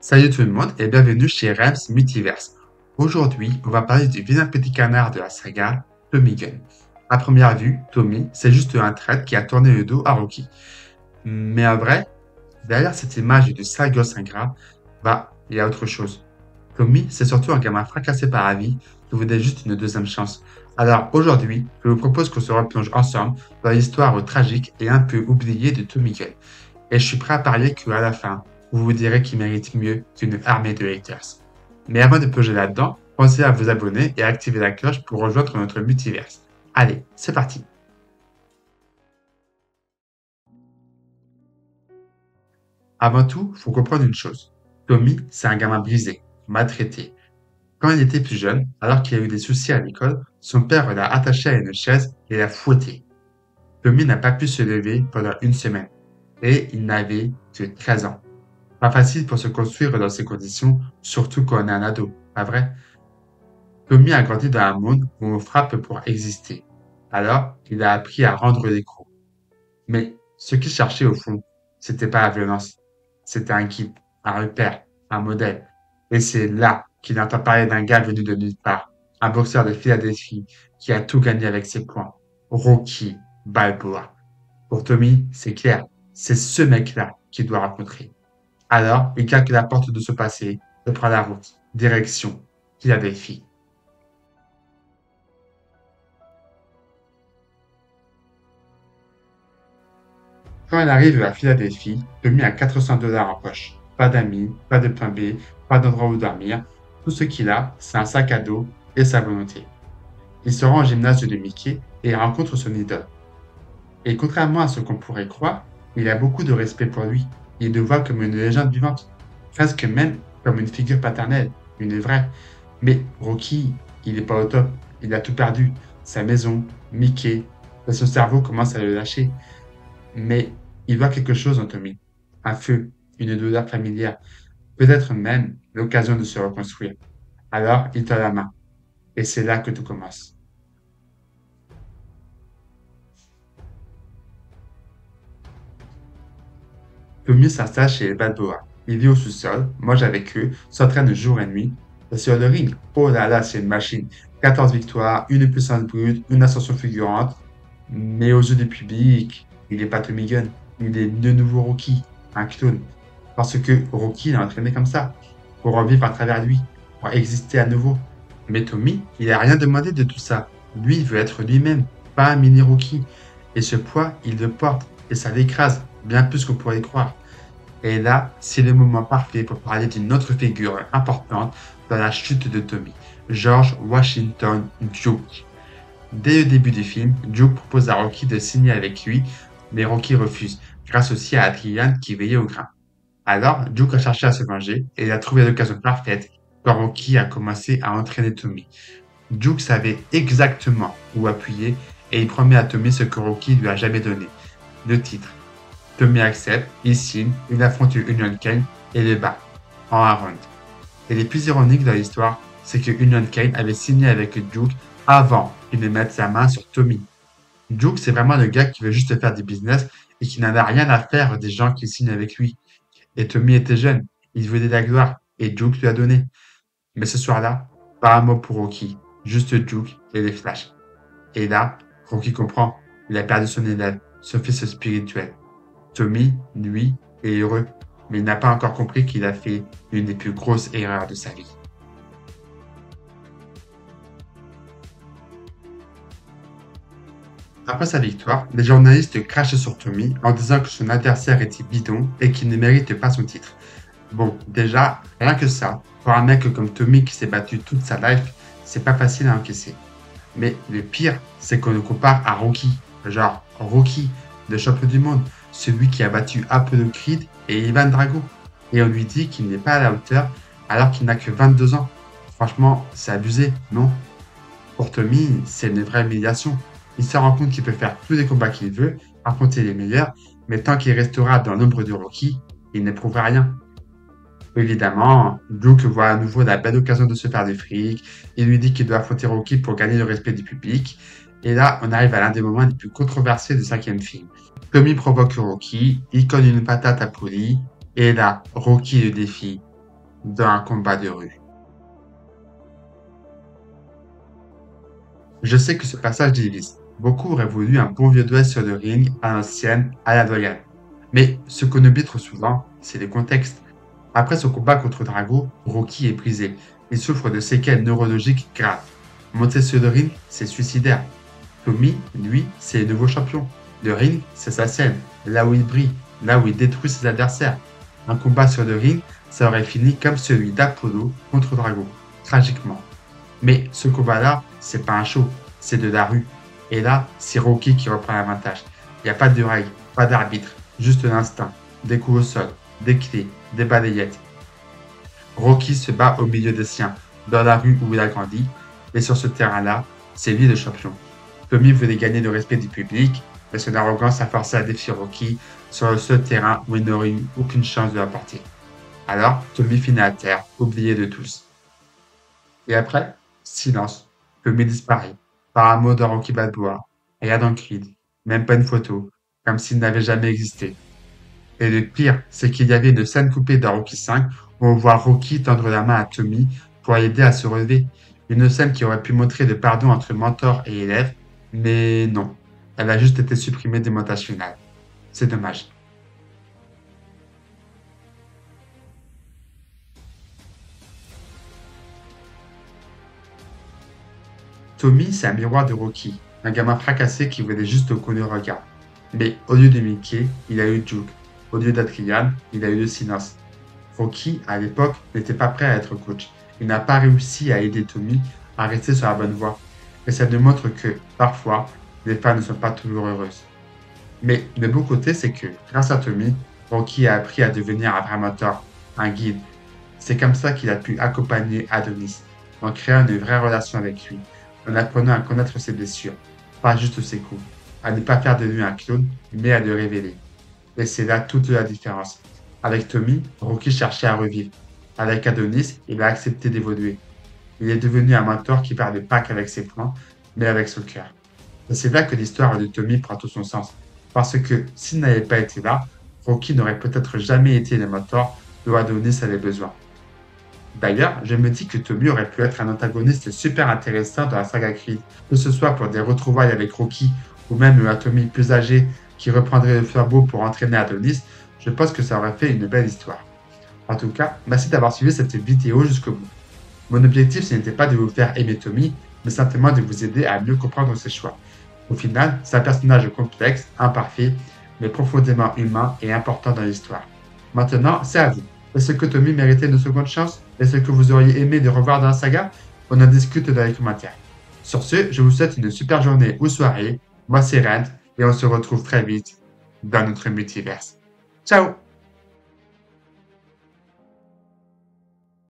Salut tout le monde et bienvenue chez Rems Multiverse. Aujourd'hui, on va parler du vilain petit canard de la saga, Tommy Gunn. À première vue, Tommy, c'est juste un traître qui a tourné le dos à Rocky. Mais en vrai, derrière cette image du sale gosse ingrat, il y a autre chose. Tommy, c'est surtout un gamin fracassé par la vie qui voulait juste une deuxième chance. Alors aujourd'hui, je vous propose qu'on se replonge ensemble dans l'histoire tragique et un peu oubliée de Tommy Gunn. Et je suis prêt à parier qu'à la fin, vous vous direz qu'il mérite mieux qu'une armée de haters. Mais avant de plonger là-dedans, pensez à vous abonner et à activer la cloche pour rejoindre notre multiverse. Allez, c'est parti. Avant tout, faut comprendre une chose. Tommy, c'est un gamin brisé, maltraité. Quand il était plus jeune, alors qu'il a eu des soucis à l'école, son père l'a attaché à une chaise et l'a fouetté. Tommy n'a pas pu se lever pendant une semaine. Et il n'avait que 13 ans. Pas facile pour se construire dans ces conditions, surtout quand on est un ado, pas vrai? Tommy a grandi dans un monde où on frappe pour exister. Alors, il a appris à rendre les coups. Mais ce qu'il cherchait au fond, c'était pas la violence. C'était un guide, un repère, un modèle. Et c'est là qu'il entend parler d'un gars venu de nulle part. Un boxeur de Philadelphie qui a tout gagné avec ses poings. Rocky Balboa. Pour Tommy, c'est clair. C'est ce mec-là qu'il doit rencontrer. Alors, il claque la porte de ce passé et prend la route, direction Philadelphie. Quand elle arrive à Philadelphie, Tommy a 400 $ en poche. Pas d'amis, pas de plan B, pas d'endroit où dormir. Tout ce qu'il a, c'est un sac à dos et sa volonté. Il se rend au gymnase de Mickey et rencontre son idole. Et contrairement à ce qu'on pourrait croire, il a beaucoup de respect pour lui. Il le voit comme une légende vivante, presque même comme une figure paternelle, une vraie. Mais Rocky, il n'est pas au top. Il a tout perdu. Sa maison, Mickey, et son cerveau commence à le lâcher. Mais il voit quelque chose en Tommy. Un feu, une douleur familière, peut-être même l'occasion de se reconstruire. Alors, il tend la main. Et c'est là que tout commence. Tommy s'installe chez les Balboa. Il vit au sous-sol, mange avec eux, s'entraîne jour et nuit. Et sur le ring, oh là là, c'est une machine. 14 victoires, une puissance brute, une ascension fulgurante. Mais aux yeux du public, il n'est pas Tommy Gunn. Il est de nouveau Rocky, un clone. Parce que Rocky l'a entraîné comme ça, pour revivre à travers lui, pour exister à nouveau. Mais Tommy, il n'a rien demandé de tout ça. Lui, il veut être lui-même, pas un mini Rocky. Et ce poids, il le porte, et ça l'écrase, bien plus qu'on pourrait y croire. Et là, c'est le moment parfait pour parler d'une autre figure importante dans la chute de Tommy, George Washington Duke. Dès le début du film, Duke propose à Rocky de signer avec lui, mais Rocky refuse, grâce aussi à Adrian qui veillait au grain. Alors, Duke a cherché à se venger et il a trouvé l'occasion parfaite quand Rocky a commencé à entraîner Tommy. Duke savait exactement où appuyer et il promet à Tommy ce que Rocky lui a jamais donné, le titre. Tommy accepte, il signe, il affronte Union Kane et le bat, en un round. Et le plus ironique dans l'histoire, c'est que Union Kane avait signé avec Duke avant qu'il ne mette sa main sur Tommy. Duke, c'est vraiment le gars qui veut juste faire du business et qui n'en a rien à faire des gens qui signent avec lui. Et Tommy était jeune, il voulait de la gloire, et Duke lui a donné. Mais ce soir-là, pas un mot pour Rocky, juste Duke et les flashs. Et là, Rocky comprend, il a perdu son élève, son fils spirituel. Tommy, lui, est heureux, mais il n'a pas encore compris qu'il a fait une des plus grosses erreurs de sa vie. Après sa victoire, les journalistes crachent sur Tommy en disant que son adversaire était bidon et qu'il ne mérite pas son titre. Bon, déjà, rien que ça, pour un mec comme Tommy qui s'est battu toute sa life, c'est pas facile à encaisser. Mais le pire, c'est qu'on le compare à Rocky. Genre, Rocky, le champion du monde, celui qui a battu Apollo Creed et Ivan Drago. Et on lui dit qu'il n'est pas à la hauteur alors qu'il n'a que 22 ans. Franchement, c'est abusé, non? Pour Tommy, c'est une vraie humiliation. Il se rend compte qu'il peut faire tous les combats qu'il veut, affronter les meilleurs, mais tant qu'il restera dans l'ombre de Rocky, il n'éprouvera rien. Évidemment, Duke voit à nouveau la belle occasion de se faire du fric. Il lui dit qu'il doit affronter Rocky pour gagner le respect du public. Et là, on arrive à l'un des moments les plus controversés du cinquième film. Tommy provoque Rocky, il colle une patate à Polly, et là, Rocky le défie. dans un combat de rue. Je sais que ce passage divise. Beaucoup auraient voulu un bon vieux duel sur le ring, à l'ancienne, à la doyenne. Mais ce qu'on oublie trop souvent, c'est le contexte. Après son combat contre Drago, Rocky est brisé. Il souffre de séquelles neurologiques graves. Monter sur le ring, c'est suicidaire. Tommy, lui, c'est le nouveau champion. Le ring, c'est sa scène, là où il brille, là où il détruit ses adversaires. Un combat sur le ring, ça aurait fini comme celui d'Apollo contre Drago, tragiquement. Mais ce combat-là, c'est pas un show, c'est de la rue. Et là, c'est Rocky qui reprend l'avantage. Il n'y a pas de règles, pas d'arbitre, juste l'instinct, des coups au sol, des clés, des balayettes. Rocky se bat au milieu des siens, dans la rue où il a grandi, et sur ce terrain-là, c'est lui le champion. Tommy voulait gagner le respect du public, mais son arrogance a forcé à défier Rocky sur le seul terrain où il n'aurait eu aucune chance de l'emporter. Alors, Tommy finit à terre, oublié de tous. Et après, silence. Tommy disparaît. Par un mot de Rocky Balboa. Rien dans le Creed. Même pas une photo. Comme s'il n'avait jamais existé. Et le pire, c'est qu'il y avait une scène coupée dans Rocky 5 où on voit Rocky tendre la main à Tommy pour l'aider à se relever. Une scène qui aurait pu montrer le pardon entre mentor et élève, mais non. Elle a juste été supprimée du montage final. C'est dommage. Tommy, c'est un miroir de Rocky, un gamin fracassé qui voulait juste le regard. Mais au lieu de Mickey, il a eu Duke. Au lieu d'Adrian, il a eu le silence. Rocky, à l'époque, n'était pas prêt à être coach. Il n'a pas réussi à aider Tommy à rester sur la bonne voie. Et ça démontre que, parfois, les femmes ne sont pas toujours heureuses. Mais le beau côté, c'est que, grâce à Tommy, Rocky a appris à devenir un vrai mentor, un guide. C'est comme ça qu'il a pu accompagner Adonis, en créant une vraie relation avec lui, en apprenant à connaître ses blessures, pas juste ses coups, à ne pas faire de lui un clown, mais à le révéler. Et c'est là toute la différence. Avec Tommy, Rocky cherchait à revivre. Avec Adonis, il a accepté d'évoluer. Il est devenu un mentor qui parlait pas qu'avec ses poings, mais avec son cœur. Et c'est là que l'histoire de Tommy prend tout son sens. Parce que s'il n'avait pas été là, Rocky n'aurait peut-être jamais été le mentor dont Adonis avait besoin. D'ailleurs, je me dis que Tommy aurait pu être un antagoniste super intéressant dans la saga Creed, que ce soit pour des retrouvailles avec Rocky ou même un Tommy plus âgé qui reprendrait le flambeau pour entraîner Adonis, je pense que ça aurait fait une belle histoire. En tout cas, merci d'avoir suivi cette vidéo jusqu'au bout. Mon objectif, ce n'était pas de vous faire aimer Tommy, mais simplement de vous aider à mieux comprendre ses choix. Au final, c'est un personnage complexe, imparfait, mais profondément humain et important dans l'histoire. Maintenant, c'est à vous. Est-ce que Tommy méritait une seconde chance? Est-ce que vous auriez aimé le revoir dans la saga? On en discute dans les commentaires. Sur ce, je vous souhaite une super journée ou soirée. Moi, c'est Rand, et on se retrouve très vite dans notre multiverse. Ciao!